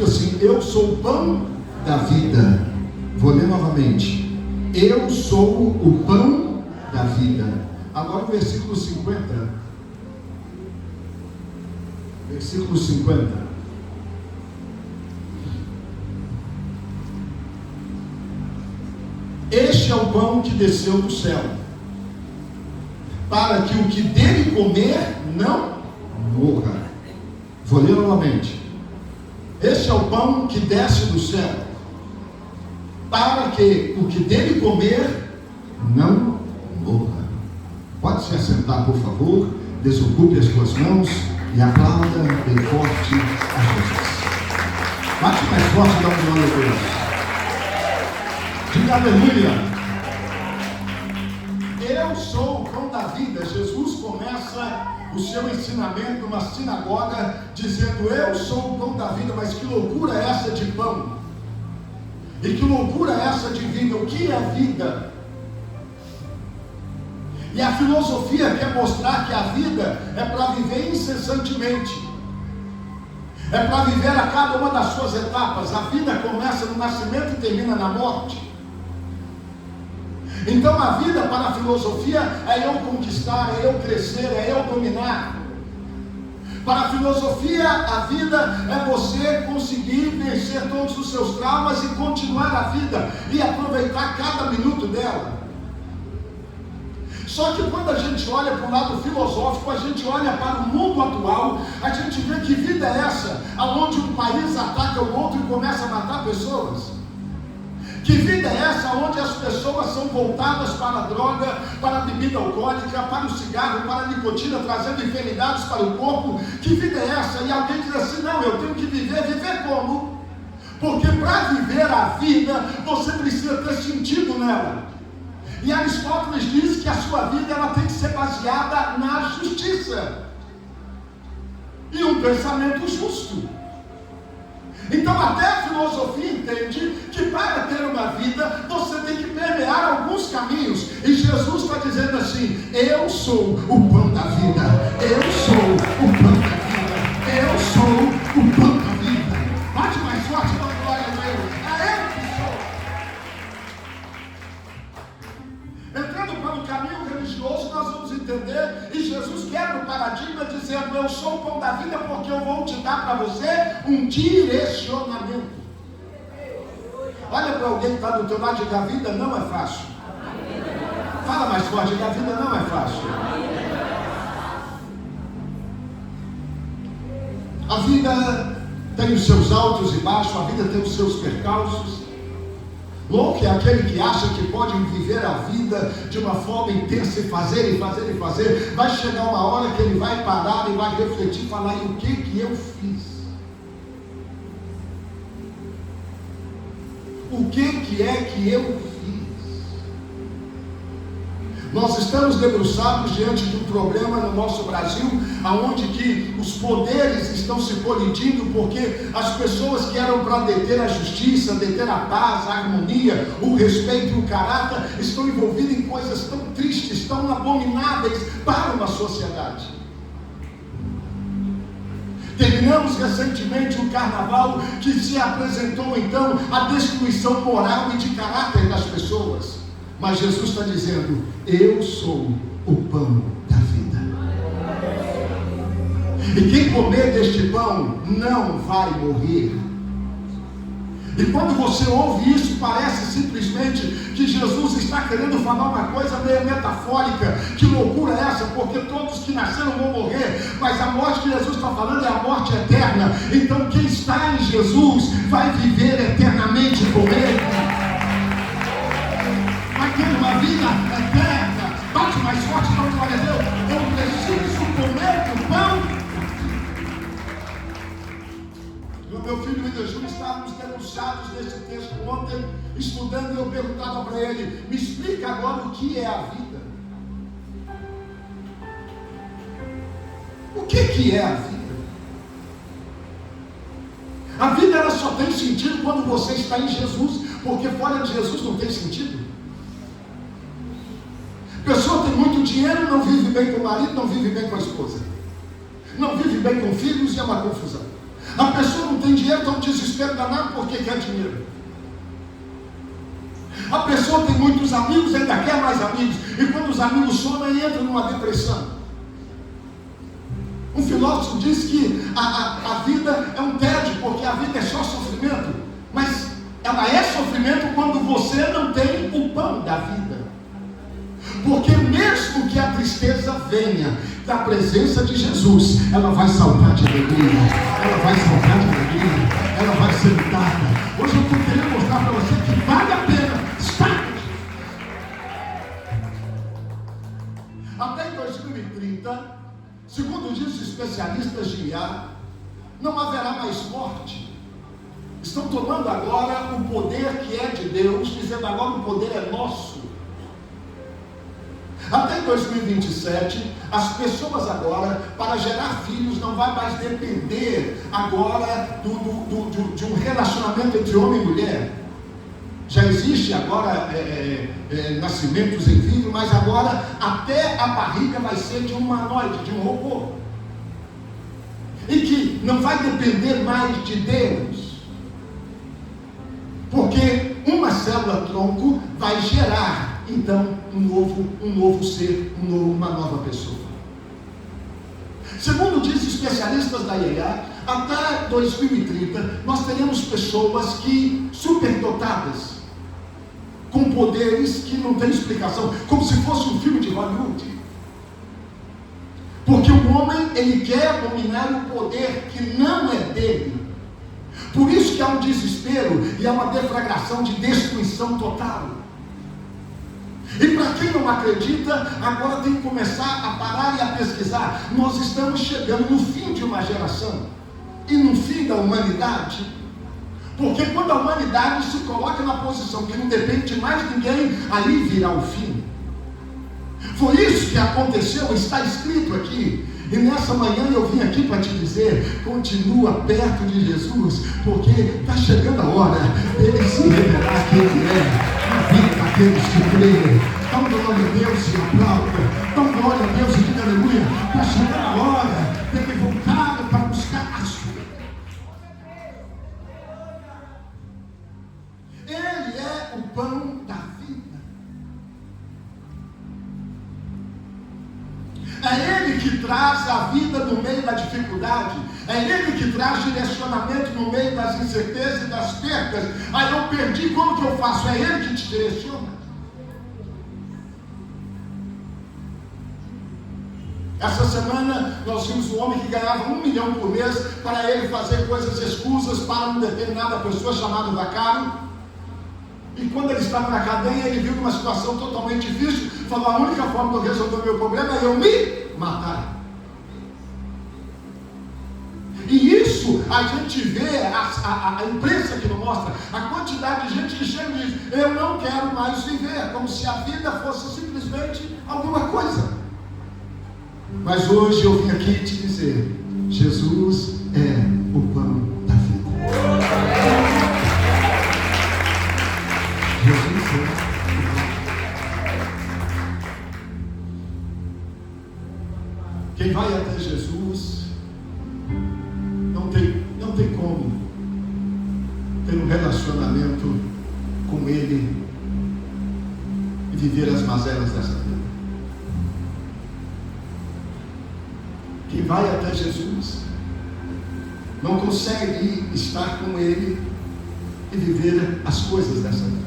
assim: eu sou o pão da vida. Vou ler novamente: eu sou o pão da vida. Agora o versículo 50. Versículo 50. Este é o pão que desceu do céu, para que o que dele comer não morra. Vou ler novamente: este é o pão que desce do céu, para que o que dele comer não morra. Pode se assentar, por favor. Desocupe as suas mãos e aplauda bem forte a Jesus. Bate mais forte e dá um glória a Deus. Diga aleluia. Eu sou o pão da vida. Jesus começa o seu ensinamento numa sinagoga dizendo: eu sou o pão da vida. Mas que loucura é essa de pão? E que loucura é essa de vida? O que é vida? E a filosofia quer mostrar que a vida é para viver incessantemente, é para viver a cada uma das suas etapas. A vida começa no nascimento e termina na morte. Então a vida para a filosofia é eu conquistar, é eu crescer, é eu dominar. Para a filosofia, a vida é você conseguir vencer todos os seus traumas e continuar a vida e aproveitar cada minuto dela. Só que quando a gente olha para o lado filosófico, a gente olha para o mundo atual, a gente vê que vida é essa, aonde um país ataca o outro e começa a matar pessoas. Que vida é essa onde as pessoas são voltadas para a droga, para a bebida alcoólica, para o cigarro, para a nicotina, trazendo enfermidades para o corpo? Que vida é essa? E alguém diz assim: não, eu tenho que viver. Viver como? Porque para viver a vida, você precisa ter sentido nela. E Aristóteles diz que a sua vida ela tem que ser baseada na justiça e um pensamento justo. Então até a filosofia entende que para ter uma vida você tem que permear alguns caminhos. E Jesus está dizendo assim: eu sou o pão da vida. Eu sou o pão da vida. Eu sou o pão da vida. Bate mais forte, dá glória a Deus. É eu que sou. Entrando para o caminho religioso, nós vamos entender, e Jesus quebra o paradigma dizendo: eu sou o pão da vida, porque eu vou te dar para você um direcionamento. Olha para alguém que está do teu lado e diga: a vida não é fácil. Fala mais forte, diga: a vida não é fácil. A vida tem os seus altos e baixos, a vida tem os seus percalços. Louco é aquele que acha que pode viver a vida de uma forma intensa e fazer e fazer e fazer. Vai chegar uma hora que ele vai parar e vai refletir e falar: e o que eu fiz? O que é que eu fiz? Nós estamos debruçados diante de um problema no nosso Brasil, aonde que os poderes estão se colidindo, porque as pessoas que eram para deter a justiça, deter a paz, a harmonia, o respeito e o caráter, estão envolvidas em coisas tão tristes, tão abomináveis para uma sociedade. Terminamos recentemente um carnaval que se apresentou então a destruição moral e de caráter das pessoas. Mas Jesus está dizendo: eu sou o pão da vida. E quem comer deste pão não vai morrer. E quando você ouve isso, parece simplesmente que Jesus está querendo falar uma coisa meio metafórica. Que loucura é essa? Porque todos que nasceram vão morrer, mas a morte que Jesus está falando é a morte eterna. Então quem está em Jesus vai viver eternamente com Ele. Vai ter uma vida eterna. Bate mais forte, dá glória a Deus. Eu preciso comer o pão. Meu filho e Júnior estávamos debruçados nesse texto ontem, estudando, e eu perguntava para ele: me explica agora o que é a vida. O que é a vida? A vida ela só tem sentido quando você está em Jesus, porque fora de Jesus não tem sentido. A pessoa tem muito dinheiro, não vive bem com o marido, não vive bem com a esposa, não vive bem com filhos, e é uma confusão. A pessoa não tem dinheiro, está um desespero danado porque quer dinheiro. A pessoa tem muitos amigos, ainda quer mais amigos, e quando os amigos somem, entra numa depressão. Um filósofo diz que a vida é um tédio, porque a vida é só sofrimento, mas ela é sofrimento quando você não tem o pão da vida. Porque mesmo que a tristeza venha da presença de Jesus, ela vai saltar de alegria, ela vai saltar de alegria, ela vai ser mutada. Hoje eu estou querendo mostrar para você que vale a pena estar. Até em 2030, segundo diz os especialistas de IA, não haverá mais morte. Estão tomando agora o poder que é de Deus, dizendo agora o poder é nosso. Até em 2027, as pessoas agora, para gerar filhos, não vai mais depender agora de um relacionamento entre homem e mulher. Já existe agora nascimentos em filho, mas agora até a barriga vai ser de um humanoide, de um robô. E que não vai depender mais de Deus. Porque uma célula tronco vai gerar então um novo ser, uma nova pessoa. Segundo dizem especialistas da IA, até 2030 nós teremos pessoas que superdotadas, com poderes que não tem explicação, como se fosse um filme de Hollywood. Porque o homem, ele quer dominar o poder que não é dele. Por isso que há um desespero e há uma deflagração de destruição total. E para quem não acredita, agora tem que começar a parar e a pesquisar. Nós estamos chegando no fim de uma geração e no fim da humanidade. Porque quando a humanidade se coloca na posição que não depende de mais ninguém, aí virá o fim. Foi isso que aconteceu, está escrito aqui. E nessa manhã eu vim aqui para te dizer, continua perto de Jesus, porque está chegando a hora dele se revelar quem ele é na vida daqueles que creem. Então glória a Deus e aplauda, então glória a Deus e diga aleluia. Está chegando a hora dele voltar para buscar a sua. Ele é o pão da vida. É Ele que traz a vida no meio da dificuldade. É Ele que traz direcionamento no meio das incertezas e das perdas. Aí eu perdi, como que eu faço? É Ele que te direciona. Essa semana nós vimos um homem que ganhava 1 milhão por mês para ele fazer coisas escusas para uma determinada pessoa chamada Vacaro. E quando ele estava na cadeia, ele viu uma situação totalmente difícil. Falou, a única forma de eu resolver o meu problema é eu me matar. E isso a gente vê, a imprensa que não mostra, a quantidade de gente que chega e diz, eu não quero mais viver, como se a vida fosse simplesmente alguma coisa. Mas hoje eu vim aqui te dizer, Jesus é o pão da vida. Jesus é o pão. Quem vai até Jesus não tem como ter um relacionamento com Ele e viver as mazelas dessa vida. Quem vai até Jesus não consegue estar com Ele e viver as coisas dessa vida.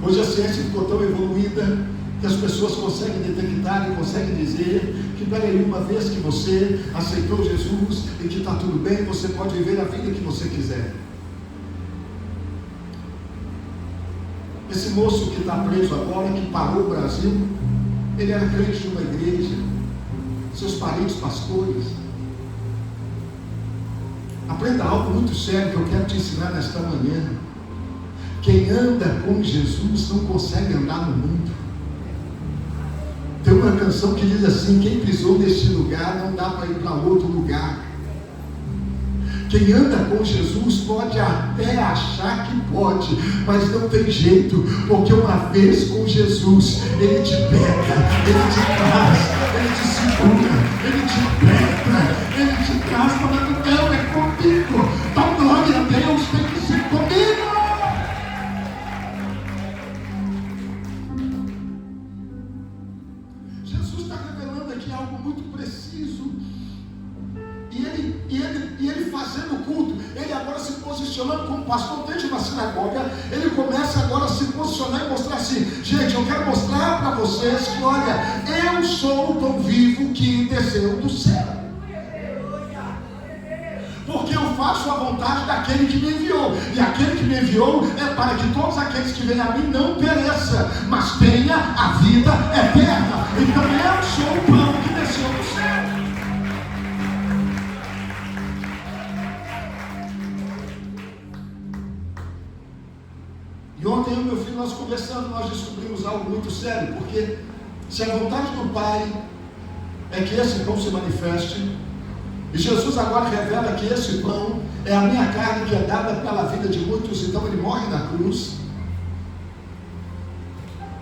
Hoje a ciência ficou tão evoluída que as pessoas conseguem detectar e conseguem dizer que, peraí, uma vez que você aceitou Jesus e que está tudo bem, você pode viver a vida que você quiser. Esse moço que está preso agora, que parou o Brasil, ele era crente de uma igreja, seus parentes pastores. Aprenda algo muito sério que eu quero te ensinar nesta manhã. Quem anda com Jesus não consegue andar no mundo. Tem uma canção que diz assim, quem pisou neste lugar não dá para ir para outro lugar. Quem anda com Jesus pode até achar que pode, mas não tem jeito, porque uma vez com Jesus, Ele te pega, Ele te traz, Ele te segura, Ele te pega. Ele te traz falando, não, é comigo. Dá glória a Deus, tem que ser comigo. Jesus está revelando aqui algo muito preciso. E ele fazendo o culto, ele agora se posicionando como pastor dentro de uma sinagoga, ele começa agora a se posicionar e mostrar assim: gente, eu quero mostrar para vocês que, olha, eu sou o pão vivo que desceu do céu. Porque eu faço a vontade daquele que me enviou. E aquele que me enviou é para que todos aqueles que vêm a mim não pereçam, mas tenha a vida eterna. Então eu sou o pão que desceu do céu. E ontem eu e meu filho, nós conversando, nós descobrimos algo muito sério. Porque se a vontade do Pai é que esse pão se manifeste, e Jesus agora revela que esse pão é a minha carne que é dada pela vida de muitos, então ele morre na cruz.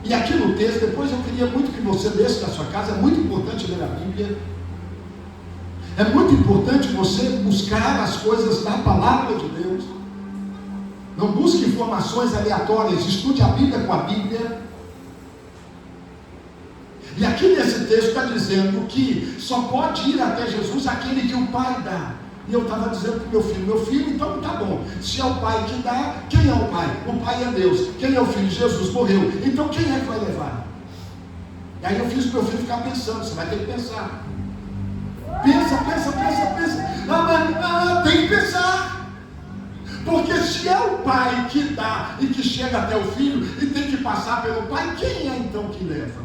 E aqui no texto, depois eu queria muito que você lesse na sua casa, é muito importante ler a Bíblia. É muito importante você buscar as coisas da palavra de Deus. Não busque informações aleatórias, estude a Bíblia com a Bíblia. E aqui nesse texto está dizendo que só pode ir até Jesus aquele que o Pai dá. E eu estava dizendo para o meu filho, então tá bom, se é o Pai que dá, quem é o Pai? O Pai é Deus. Quem é o Filho? Jesus morreu. Então quem é que vai levar? E aí eu fiz o meu filho ficar pensando, você vai ter que pensar. Pensa. Tem que pensar. Porque se é o Pai que dá e que chega até o Filho e tem que passar pelo Pai, quem é então que leva?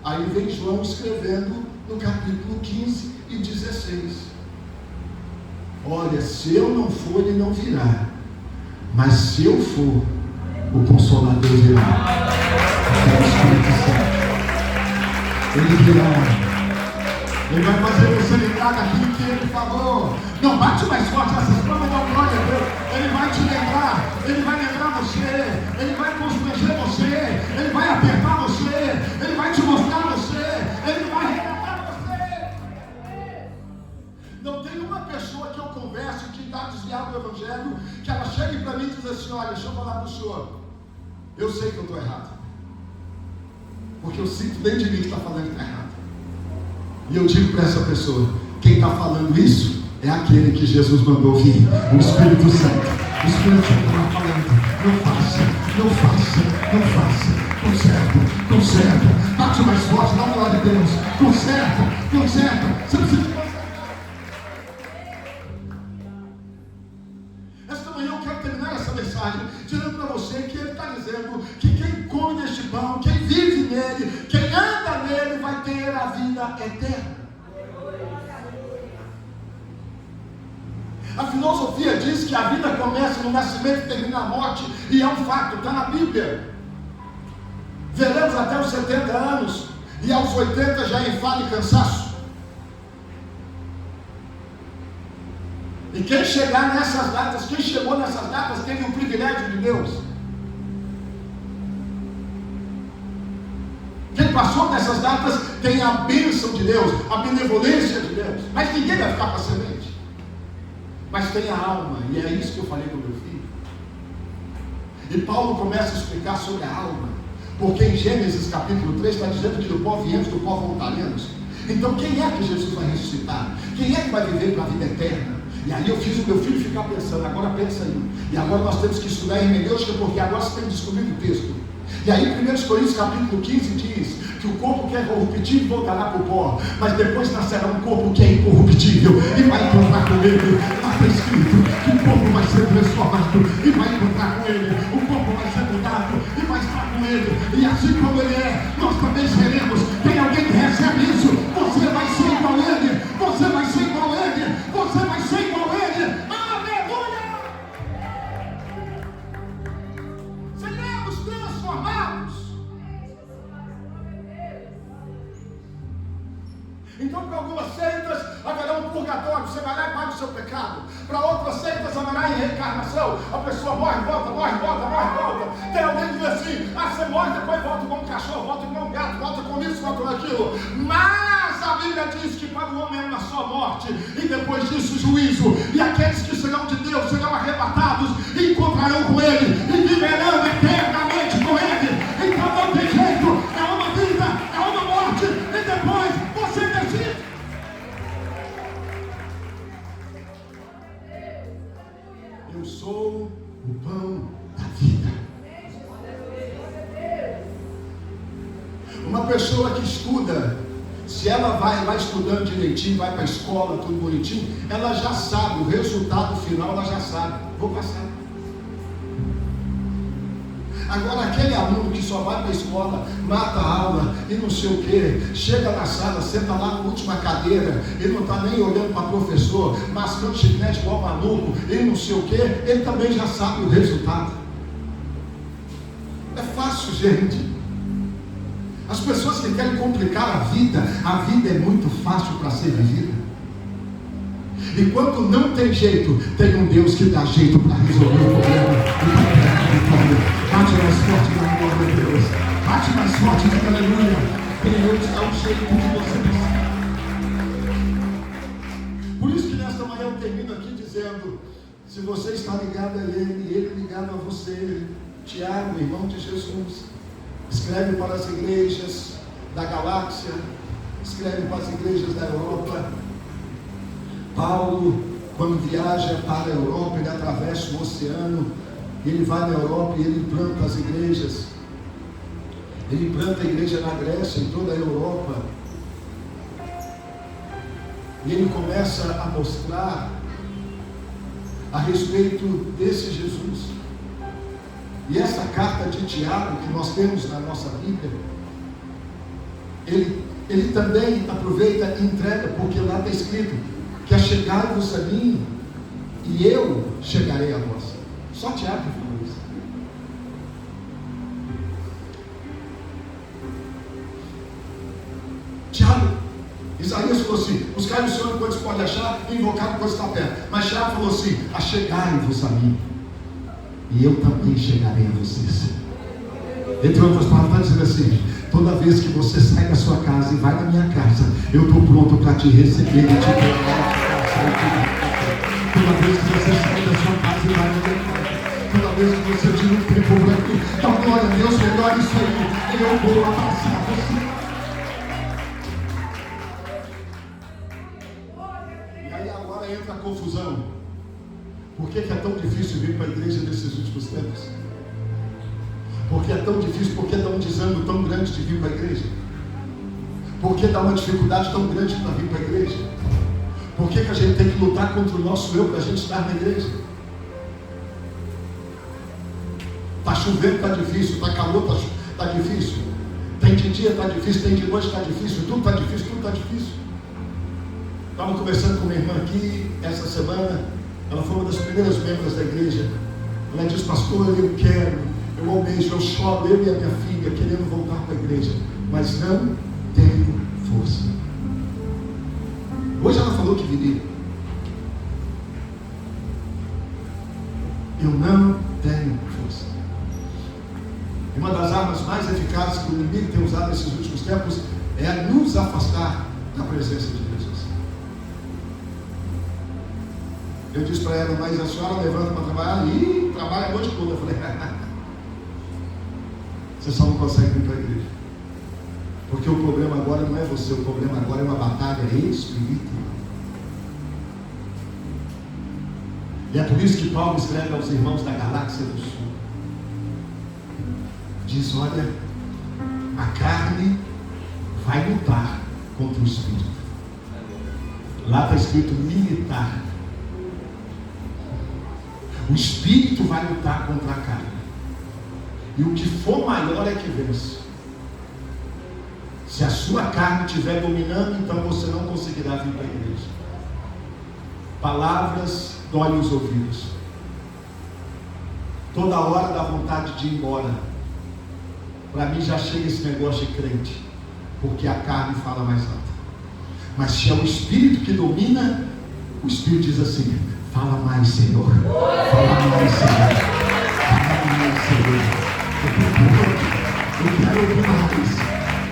Aí vem João escrevendo no capítulo 15 e 16. Olha, se eu não for, ele não virá. Mas se eu for, o Consolador virá. É o Espírito Santo. Ele virá. Ele vai fazer você lembrar daquilo que ele falou. Não, bate mais forte essas palmas, dá glória a Deus. Ele vai te lembrar. Ele vai lembrar você. Ele vai constranger você. Ele vai apertar você. Ele vai te mostrar você. Ele vai arrebatar você. Não tem uma pessoa que eu converse que está desviada do Evangelho, que ela chegue para mim e diz assim: olha, deixa eu falar para o senhor, eu sei que eu estou errado, porque eu sinto dentro de mim que está falando que está errado. E eu digo para essa pessoa: quem está falando isso é aquele que Jesus mandou vir, o Espírito Santo. O Espírito Santo está falando: não faça. Conserta. Bate mais forte, dá uma glória a Deus. Conserta. Você precisa consertar. Esta manhã eu quero terminar essa mensagem dizendo para você que ele está dizendo que quem come deste pão, quem vive nele, quem anda nele, vai ter a vida eterna. A filosofia diz que a vida começa no nascimento e termina na morte, e é um fato, está na Bíblia. Veremos até os 70 anos, e aos 80 já em enfado e cansaço. E quem chegar nessas datas, quem chegou nessas datas, teve o privilégio de Deus. Quem passou nessas datas tem a bênção de Deus, a benevolência de Deus. Mas ninguém vai ficar para semente. Mas tem a alma, e é isso que eu falei com meu filho. E Paulo começa a explicar sobre a alma, porque em Gênesis capítulo 3 está dizendo que do pó viemos, do pó voltaremos. Então quem é que Jesus vai ressuscitar? Quem é que vai viver para a vida eterna? E aí eu fiz o meu filho ficar pensando: agora pensa aí. E agora nós temos que estudar hermenêutica, porque agora você tem que descobrir o texto. E aí 1 Coríntios capítulo 15 diz que o corpo que é corruptível voltará para o pó, mas depois nascerá um corpo que é incorruptível e vai encontrar com ele. Está escrito que o corpo vai ser transformado e vai encontrar com ele. O corpo vai ser mudado e vai estar com ele. E assim como ele é, nós também seremos. Tem alguém que recebe isso? Você vai ser igual a ele. Você vai ser igual a ele. Você vai ser igual a ele. Aleluia! Seremos transformados. Então, para algumas seitas haverá um purgatório, você vai lá e paga o seu pecado. Para outras seitas haverá em reencarnação, a pessoa morre, volta. Tem alguém que diz assim: você morre, depois volta como um cachorro, volta como um gato, volta com isso, volta com aquilo. Mas a Bíblia diz que para o homem é uma só morte, e depois disso juízo, e aqueles que serão de Deus serão arrebatados e encontrarão com Ele, e viverão eternamente com Ele. Então não tem jeito, é uma vida, é uma morte, e depois você decide. Eu sou o pão da vida. Uma pessoa que estuda, se ela vai estudando direitinho, vai para a escola, tudo bonitinho, ela já sabe, o resultado final ela já sabe, vou passar. Agora aquele aluno que só vai para a escola, mata a aula e não sei o que, chega na sala, senta lá na última cadeira, ele não está nem olhando para o professor, mascando chiclete igual maluco, e não sei o que, ele também já sabe o resultado. É fácil, gente. As pessoas que querem complicar a vida é muito fácil para ser vivida. E quando não tem jeito, tem um Deus que dá jeito para resolver o problema. Bate mais forte na glória de Deus. Bate mais forte na aleluia. Deus dá um jeito que você precisa. Por isso que nesta manhã eu termino aqui dizendo: se você está ligado a Ele e Ele ligado a você, Tiago, irmão de Jesus, escreve para as igrejas da galáxia, escreve para as igrejas da Europa. Paulo, quando viaja para a Europa, ele atravessa o oceano, ele vai na Europa e ele planta as igrejas. Ele planta a igreja na Grécia, em toda a Europa. E ele começa a mostrar a respeito desse Jesus. E essa carta de Tiago que nós temos na nossa Bíblia, ele também aproveita e entrega, porque lá está escrito que achegai-vos a mim e eu chegarei a vós. Só Tiago falou isso. Tiago, Isaías falou assim: buscai o Senhor enquanto se pode achar, e invocar enquanto está perto. Mas Tiago falou assim: achegai-vos a mim e eu também chegarei a vocês. Entre outras palavras, está dizendo assim: toda vez que você sai da sua casa e vai na minha casa, eu estou pronto para te receber e te dar. Toda vez que você sai da sua casa e vai na minha casa, toda vez que você tira um tempo para mim, então glória a Deus, melhor isso aí, eu vou abraçar você. E aí agora entra a confusão. Por que é tão difícil vir para a igreja nesses últimos tempos? Porque é tão difícil, porque dá um desânimo tão grande de vir para a igreja? Porque dá uma dificuldade tão grande para vir para a igreja? Por que a gente tem que lutar contra o nosso eu para a gente estar na igreja? Está chovendo, está difícil, está calor, está difícil. Tem de dia, está difícil, tem de noite, está difícil, tudo está difícil, tudo está difícil. Estava conversando com minha irmã aqui essa semana. Ela foi uma das primeiras membros da igreja. Ela disse: pastor, eu quero, eu almejo, eu choro, eu e a minha filha, querendo voltar para a igreja, mas não tenho força. Hoje ela falou que viria. Eu não tenho força. E uma das armas mais eficazes que o inimigo tem usado nesses últimos tempos é nos afastar da presença de Jesus. Eu disse para ela: mas a senhora levanta para trabalhar? E trabalha a noite toda. Eu falei: você só não consegue vir para a igreja. Porque o problema agora não é você, o problema agora é uma batalha espiritual. E é por isso que Paulo escreve aos irmãos da galáxia do sul. Diz: olha, a carne vai lutar contra o espírito. Lá está escrito militar. O espírito vai lutar contra a carne. E o que for maior é que vence. Se a sua carne estiver dominando, então você não conseguirá vir para a igreja. Palavras doem os ouvidos. Toda hora dá vontade de ir embora. Para mim já chega esse negócio de crente, porque a carne fala mais alto. Mas se é o Espírito que domina, o Espírito diz assim: fala mais, Senhor. Fala mais, Senhor. Fala mais, Senhor. Eu quero ouvir mais.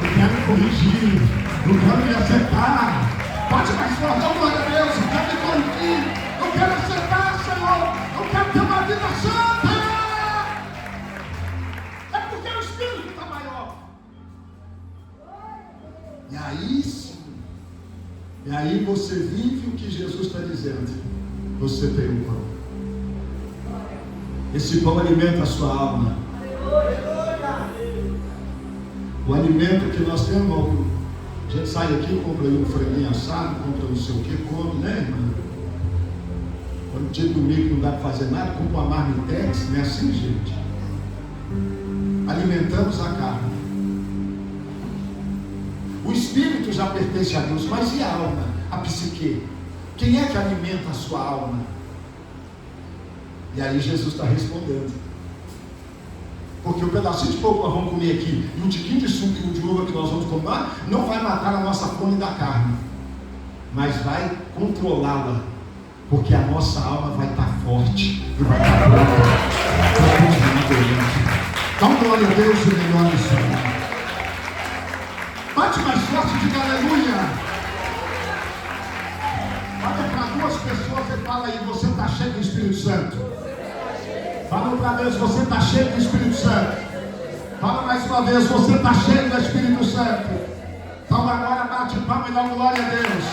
Eu quero corrigir. Eu quero me acertar. Bate mais forte, dá glória a Deus. Eu quero me corrigir. Eu quero acertar, Senhor. Eu quero ter uma vida santa. É porque o Espírito está maior. E aí sim. E aí você vive o que Jesus está dizendo. Você tem um pão. Esse pão alimenta a sua alma. O alimento que nós temos, a gente sai aqui, compra aí um franguinho assado, compra não sei o que, come, né, irmão? Quando dia de domingo não dá para fazer nada, compra uma marmitex, não é assim, gente? Alimentamos a carne. O espírito já pertence a Deus, mas e a alma, a psique? Quem é que alimenta a sua alma? E aí Jesus está respondendo. Porque o pedacinho de pão que nós vamos comer aqui e o tiquinho de suco e o de uva que nós vamos tomar não vai matar a nossa fome da carne, mas vai controlá-la, porque a nossa alma vai estar forte e vai estar pronta para continuar doente. Dá uma glória a Deus e melhor isso. Bate mais forte, diga aleluia. Olha para duas pessoas e fala aí, você está cheio do Espírito Santo. Fala outra vez, você está cheio do Espírito Santo. Fala mais uma vez, você está cheio do Espírito Santo. Então agora bate palma e dá glória a Deus.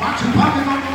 Bate palma e dá glória a Deus.